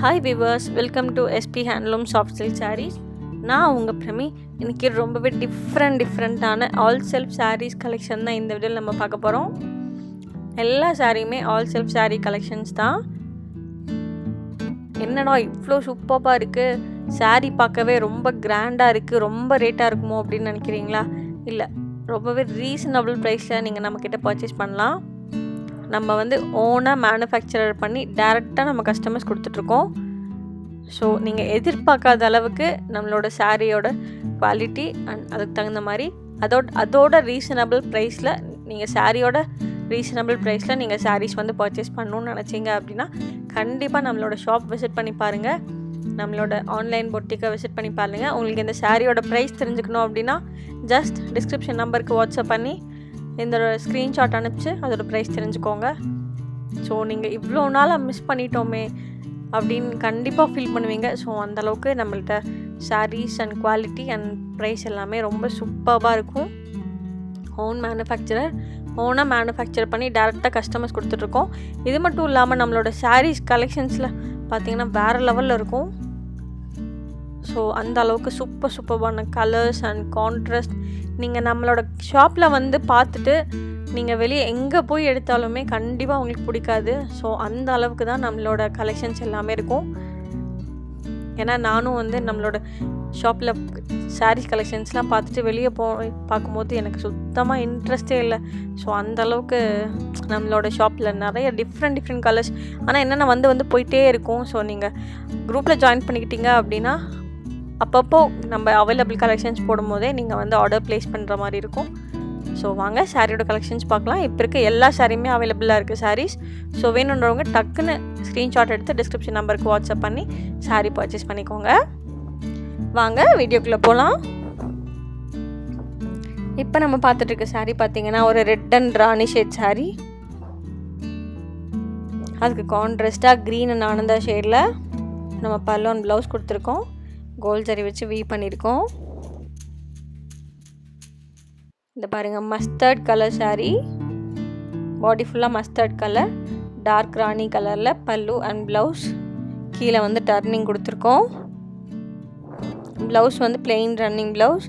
Hi viewers, welcome to SP handloom Silk Sarees. நான் உங்கள் பிரமி. இன்றைக்கி ரொம்பவே டிஃப்ரெண்ட்டான ஆல் செல்ஃப் சாரீஸ் கலெக்ஷன் தான் இந்த வீடியோவில் நம்ம பார்க்க போகிறோம். எல்லா சாரியுமே ஆல் செல்ஃப் சாரீ கலெக்ஷன்ஸ் தான். என்னடா இவ்வளோ சூப்பராக இருக்குது, சாரீ பார்க்கவே ரொம்ப கிராண்டாக இருக்குது, ரொம்ப ரேட்டாக இருக்குமோ அப்படின்னு நினைக்கிறீங்களா? இல்லை, ரொம்பவே ரீசனபிள் ப்ரைஸில் நீங்கள் நம்மக்கிட்ட பர்ச்சேஸ் பண்ணலாம். நம்ம ஓனாக மேனுஃபேக்சரர் பண்ணி டைரெக்டாக நம்ம கஸ்டமர்ஸ் கொடுத்துட்ருக்கோம். ஸோ நீங்கள் எதிர்பார்க்காத அளவுக்கு நம்மளோட சாரியோட குவாலிட்டி அண்ட் அதுக்கு தகுந்த மாதிரி அதோட ரீசனபிள் ப்ரைஸில் நீங்கள் சாரியோட ரீசனபிள் ப்ரைஸில் நீங்கள் சாரீஸ் பர்ச்சேஸ் பண்ணணுன்னு நினச்சிங்க அப்படின்னா கண்டிப்பாக நம்மளோட ஷாப் விசிட் பண்ணி பாருங்கள். நம்மளோட ஆன்லைன் பொட்டிக்கை விசிட் பண்ணி பாருங்கள். உங்களுக்கு இந்த சாரியோட ப்ரைஸ் தெரிஞ்சுக்கணும் அப்படின்னா ஜஸ்ட் டிஸ்கிரிப்ஷன் நம்பருக்கு வாட்ஸ்அப் பண்ணி இந்த ஸ்க்ரீன்ஷாட் அனுப்பிச்சு அதோட ப்ரைஸ் தெரிஞ்சுக்கோங்க. ஸோ நீங்கள் இவ்வளோ நாளாக மிஸ் பண்ணிட்டோமே அப்படின்னு கண்டிப்பாக ஃபீல் பண்ணுவீங்க. ஸோ அந்தளவுக்கு நம்மள்கிட்ட saris and quality and price எல்லாமே ரொம்ப சூப்பராக இருக்கும். ஓனாக மேனுஃபேக்சர் பண்ணி டேரெக்டாக கஸ்டமர்ஸ் கொடுத்துட்ருக்கோம். இது மட்டும் இல்லாமல் நம்மளோட சாரீஸ் கலெக்ஷன்ஸில் பார்த்திங்கன்னா வேறு லெவலில் இருக்கும். ஸோ அந்த அளவுக்கு சூப்பரான கலர்ஸ் அண்ட் கான்ட்ராஸ்ட். நீங்கள் நம்மளோட ஷாப்பில் பார்த்துட்டு நீங்கள் வெளியே எங்கே போய் எடுத்தாலுமே கண்டிப்பாக உங்களுக்கு பிடிக்காது. ஸோ அந்த அளவுக்கு தான் நம்மளோட கலெக்ஷன்ஸ் எல்லாமே இருக்கும். ஏன்னா நானும் நம்மளோட ஷாப்பில் சாரீஸ் கலெக்ஷன்ஸ்லாம் பார்த்துட்டு வெளியே போய் பார்க்கும்போது எனக்கு சுத்தமாக இன்ட்ரெஸ்டே இல்லை. ஸோ அந்தளவுக்கு நம்மளோட ஷாப்பில் நிறைய டிஃப்ரெண்ட் கலர்ஸ் ஆனால் என்னென்ன போயிட்டே இருக்கும். ஸோ நீங்கள் குரூப்பில் ஜாயின் பண்ணிக்கிட்டீங்க அப்படின்னா அப்பப்போ நம்ம அவைலபிள் கலெக்ஷன்ஸ் போடும்போதே நீங்கள் ஆர்டர் ப்ளேஸ் பண்ணுற மாதிரி இருக்கும். ஸோ வாங்க சாரியோட கலெக்ஷன்ஸ் பார்க்கலாம். இப்போ இருக்க எல்லா சாரியுமே அவைலபிளாக இருக்குது சாரீஸ். ஸோ வேணுன்றவங்க டக்குன்னு ஸ்க்ரீன்ஷாட் எடுத்து டிஸ்கிரிப்ஷன் நம்பருக்கு வாட்ஸ்அப் பண்ணி சாரீ பர்ச்சேஸ் பண்ணிக்கோங்க. வாங்க வீடியோக்குள்ளே போகலாம். இப்போ நம்ம பார்த்துட்டு இருக்க சாரீ பார்த்திங்கன்னா ஒரு red and rani shade sari. அதுக்கு கான்ட்ராஸ்டாக க்ரீன் அண்ட் ஆனந்தா ஷேடில் நம்ம பல்லு அண்ட் ப்ளவுஸ் கொடுத்துருக்கோம். கோல்ட் ஜரி வச்சு வீவ் பண்ணியிருக்கோம். இந்த பாருங்கள், மஸ்டர்ட் கலர் சாரீ. பாடி ஃபுல்லாக மஸ்டர்ட் கலர், டார்க் ராணி கலரில் பல்லு அண்ட் ப்ளவுஸ். கீழே டர்னிங் கொடுத்துருக்கோம். Blouse plain running blouse.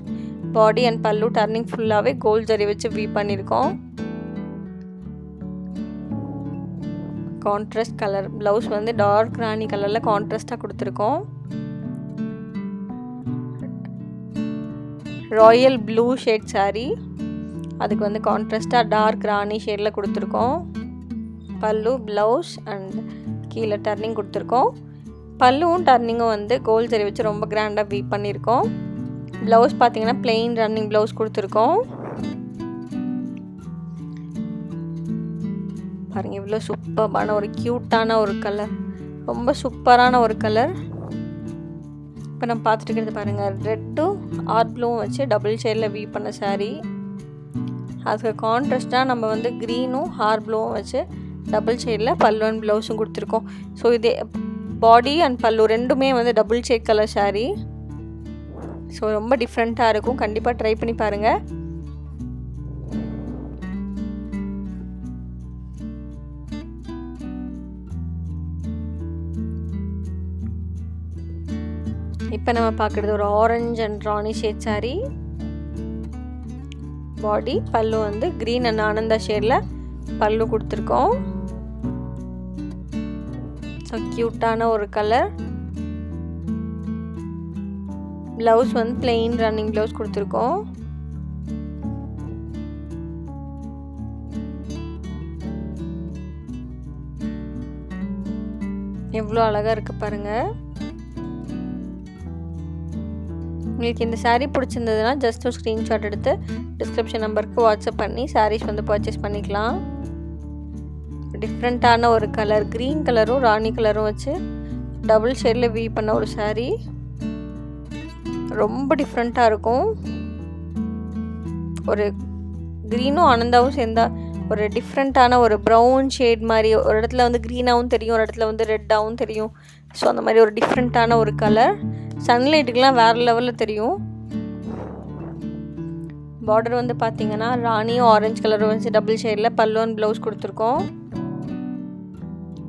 Body and பல்லு டர்னிங் ஃபுல்லாகவே கோல்ட் ஜரி வச்சு வீவ் பண்ணியிருக்கோம். கான்ட்ராஸ்ட் கலர் ப்ளவுஸ் டார்க் ராணி கலரில் கான்ட்ராஸ்டாக கொடுத்துருக்கோம். Royal blue shade sari. அதுக்கு கான்ட்ராஸ்டாக டார்க் ராணி ஷேடில் கொடுத்துருக்கோம். பல்லு, ப்ளவுஸ் அண்ட் கீழே டர்னிங் கொடுத்துருக்கோம். பல்லுவும் டர்னிங்கும் கோல்ட் ஜரி வச்சு ரொம்ப கிராண்டாக வீவ் பண்ணியிருக்கோம். ப்ளவுஸ் பார்த்திங்கன்னா பிளெயின் ரன்னிங் ப்ளவுஸ் கொடுத்துருக்கோம். பாருங்கள், இவ்வளோ சூப்பரான ஒரு க்யூட்டான ஒரு கலர், ரொம்ப சூப்பரான ஒரு கலர். இப்போ நம்ம பார்த்துட்டு இருக்கிறது பாருங்கள், ரெட்டும் ஆர்ட் ப்ளூவும் வச்சு டபுள் ஷேடில் வீவ் பண்ண சாரீ. அதுக்கு கான்ட்ராஸ்டாக நம்ம க்ரீனும் ஹார் ப்ளூவும் வச்சு டபுள் ஷேடில் பல்லு அண்ட் ப்ளவுஸும் கொடுத்துருக்கோம். ஸோ இது பாடி அண்ட் பல்லு ரெண்டுமே double shade colour sari. So ரொம்ப டிஃப்ரெண்ட்டாக இருக்கும். கண்டிப்பாக ட்ரை பண்ணி பாருங்கள். இப்போ நம்ம பார்க்குறது ஒரு orange and rani shade sari. Body pallu green and Ananda ஷேடில் பல்லு கொடுத்துருக்கோம். ஸோ க்யூட்டான ஒரு colour. Blouse plain running blouse கொடுத்துருக்கோம். எவ்வளோ அழகாக இருக்குது பாருங்கள். உங்களுக்கு இந்த சாரீ பிடிச்சிருந்ததுன்னா ஜஸ்ட் ஒரு ஸ்க்ரீன்ஷாட் எடுத்து டிஸ்கிரிப்ஷன் நம்பருக்கு வாட்ஸ்அப் பண்ணி சாரீஸ் பர்ச்சேஸ் பண்ணிக்கலாம். டிஃப்ரெண்ட்டான ஒரு கலர், க்ரீன் கலரும் ராணி கலரும் வச்சு டபுள் ஷேடில் வீவ் பண்ண ஒரு சாரீ. ரொம்ப டிஃப்ரெண்ட்டாக இருக்கும். ஒரு க்ரீனும் ஆனந்தாவும் சேர்ந்தா ஒரு டிஃப்ரெண்ட்டான ஒரு ப்ரௌன் ஷேட் மாதிரி, ஒரு இடத்துல க்ரீனாகவும் தெரியும், ஒரு இடத்துல ரெட்டாகவும் தெரியும். ஸோ அந்த மாதிரி ஒரு டிஃப்ரெண்ட்டான ஒரு கலர். சன்லைட்டுக்கெலாம் வேறு லெவலில் தெரியும். பார்டர் பார்த்திங்கன்னா ராணியும் ஆரஞ்சு கலரும் வச்சு டபுள் ஷேடில் பல்லு அண்ட் ப்ளவுஸ் கொடுத்துருக்கோம்.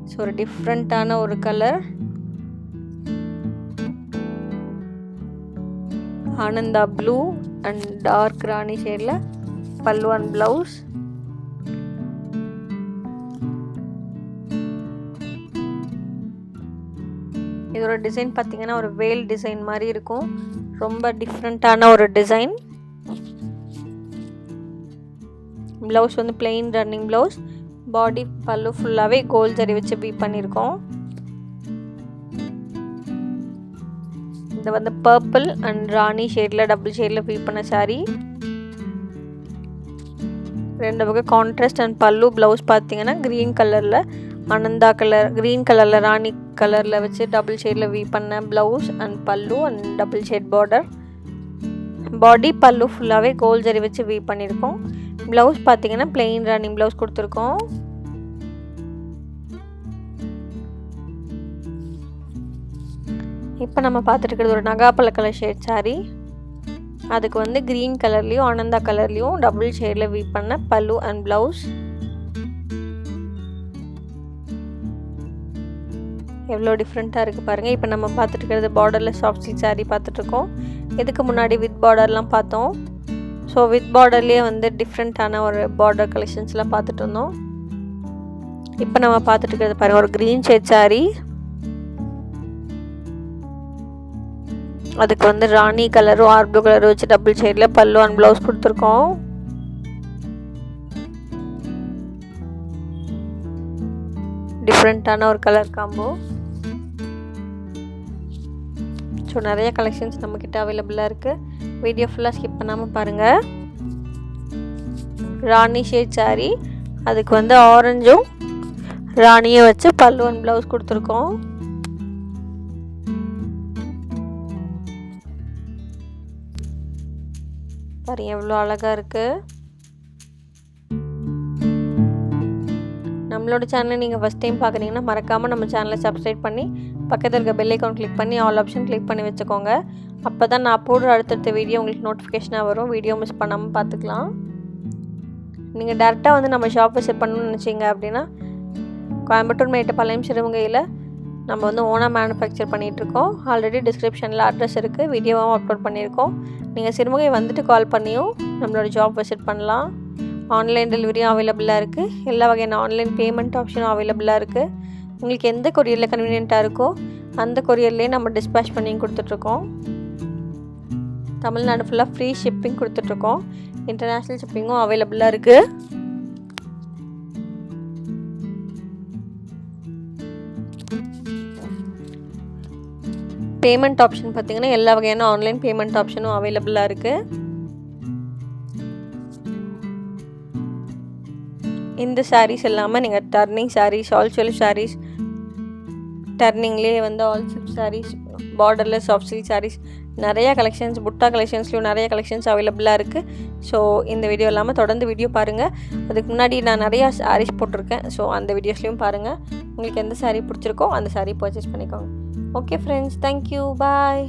ஸோ ஒரு டிஃப்ரெண்ட்டான ஒரு colour. Ananda blue and dark rani ஷேடில் பல்லு அண்ட் ப்ளவுஸ். இதோட டிசைன் பார்த்திங்கன்னா ஒரு வேல் டிசைன் மாதிரி இருக்கும். ரொம்ப டிஃப்ரெண்ட்டான ஒரு டிசைன். ப்ளவுஸ் வந்து பிளெயின் ரன்னிங் ப்ளவுஸ். பாடி பல்லு ஃபுல்லாகவே கோல்ட் ஜரி வச்சு வீவ் பண்ணியிருக்கோம். இது வந்து பர்பிள் அண்ட் ராணி ஷேடில் டபுள் ஷேடில் வீவ் பண்ண saree. ரெண்டு பக்கம் கான்ட்ராஸ்ட் அண்ட் பல்லு. ப்ளவுஸ் பார்த்தீங்கன்னா க்ரீன் கலரில் ஆனந்தா கலர், க்ரீன் கலரில் ராணி கலரில் வச்சு டபுள் ஷேடில் வீவ் பண்ண ப்ளவுஸ் அண்ட் பல்லு அண்ட் டபுள் ஷேட் பார்டர். பாடி பல்லு ஃபுல்லாகவே கோல்ட் ஜரி வச்சு வீவ் பண்ணியிருக்கோம். ப்ளவுஸ் பார்த்தீங்கன்னா பிளெயின் ரன்னிங் ப்ளவுஸ் கொடுத்துருக்கோம். இப்போ நம்ம பார்த்துட்டு இருக்கிறது ஒரு நகாப்பழ கலர் ஷேட் saree. அதுக்கு வந்து க்ரீன் கலர்லேயும் ஆனந்தா கலர்லேயும் டபுள் ஷேடில் வீவ் பண்ண பல்லு அண்ட் ப்ளவுஸ். எவ்வளோ டிஃப்ரெண்ட்டாக இருக்குது பாருங்கள். இப்போ நம்ம பார்த்துட்டு இருக்கிறது பார்டர்லெஸ் சாஃப்ட் சில்க் saree பார்த்துட்ருக்கோம். இதுக்கு முன்னாடி வித் பார்டர்லாம் பார்த்தோம். ஸோ வித் பார்டர்லேயே வந்து டிஃப்ரெண்ட்டான ஒரு பார்டர் கலெக்ஷன்ஸ்லாம் பார்த்துட்டு இருந்தோம். இப்போ நம்ம பார்த்துட்டு இருக்கிறது பாருங்கள் ஒரு க்ரீன் ஷேட் saree. அதுக்கு வந்து ராணி கலரும் ஆர் ப்ளூ கலரும் வச்சு டபுள் ஷேடில் பல்லு அண்ட் ப்ளவுஸ் கொடுத்துருக்கோம். டிஃப்ரெண்ட்டான ஒரு கலர் காம்போ. ஸோ நிறைய கலெக்ஷன்ஸ் நம்மக்கிட்ட அவைலபிளாக இருக்குது. வீடியோ ஃபுல்லாக ஸ்கிப் பண்ணாமல் பாருங்கள். ராணி ஷேட் saree. அதுக்கு வந்து ஆரஞ்சும் ராணியை வச்சு பல்லு அண்ட் ப்ளவுஸ் கொடுத்துருக்கோம். பாருங்க எவ்வளோ அழகாக இருக்குது. நம்மளோட சேனலை நீங்கள் ஃபஸ்ட் டைம் பார்க்குறீங்கன்னா மறக்காமல் நம்ம சேனலை சப்ஸ்கிரைப் பண்ணி பக்கத்தில் இருக்க பெல் ஐக்கான் கிளிக் பண்ணி ஆல் ஆப்ஷன் கிளிக் பண்ணி வச்சுக்கோங்க. அப்போ தான் நான் போடுற அடுத்தடுத்த வீடியோ உங்களுக்கு நோட்டிஃபிகேஷனாக வரும். வீடியோ மிஸ் பண்ணாமல் பார்த்துக்கலாம். நீங்கள் டேரெக்டாக வந்து நம்ம ஷாப் விசிட் பண்ணணும்னு நினச்சிங்க அப்படின்னா கோயம்புத்தூர் மேட்டுப்பாளையம் சிறுமுகையில் நம்ம வந்து ஓனாக மேனுஃபேக்சர் பண்ணிகிட்ருக்கோம். ஆல்ரெடி டிஸ்கிரிப்ஷனில் அட்ரஸ் இருக்குது, வீடியோவும் அப்லோட் பண்ணியிருக்கோம். நீங்கள் சிறுமுகை வந்துட்டு கால் பண்ணியும் நம்மளோட ஜாப் விசிட் பண்ணலாம். ஆன்லைன் டெலிவரியும் அவைலபிளாக இருக்குது. எல்லா வகையான ஆன்லைன் பேமெண்ட் ஆப்ஷனும் அவைலபிளாக இருக்குது. உங்களுக்கு எந்த கொரியரில் கன்வீனியண்ட்டாக இருக்கோ அந்த கொரியர்லேயே நம்ம டிஸ்பேச் பண்ணி கொடுத்துட்ருக்கோம். தமிழ்நாடு ஃபுல்லாக ஃப்ரீ ஷிப்பிங் கொடுத்துட்ருக்கோம். இன்டர்நேஷ்னல் ஷிப்பிங்கும் அவைலபிளாக இருக்குது. பேமெண்ட் ஆப்ஷன் பார்த்திங்கன்னா எல்லா வகையான ஆன்லைன் பேமெண்ட் ஆப்ஷனும் அவைலபிளாக இருக்குது. இந்த சாரீஸ் இல்லாமல் நீங்கள் turning saris, all self saris, டர்னிங்லேயே வந்து all self saris, borderless soft silk saris, நிறைய கலெக்ஷன்ஸ், புட்டா கலெக்ஷன்ஸ்லையும் நிறைய கலெக்ஷன்ஸ் அவைலபிளாக இருக்குது. ஸோ இந்த வீடியோ இல்லாமல் தொடர்ந்து வீடியோ பாருங்கள். அதுக்கு முன்னாடி நான் நிறையா சாரீஸ் போட்டிருக்கேன். ஸோ அந்த வீடியோஸ்லையும் பாருங்கள். உங்களுக்கு எந்த சாரீ பிடிச்சிருக்கோ அந்த சாரீ பர்ச்சேஸ் பண்ணிக்கோங்க. ஓகே ஃப்ரெண்ட்ஸ், தேங்க்யூ, பாய்.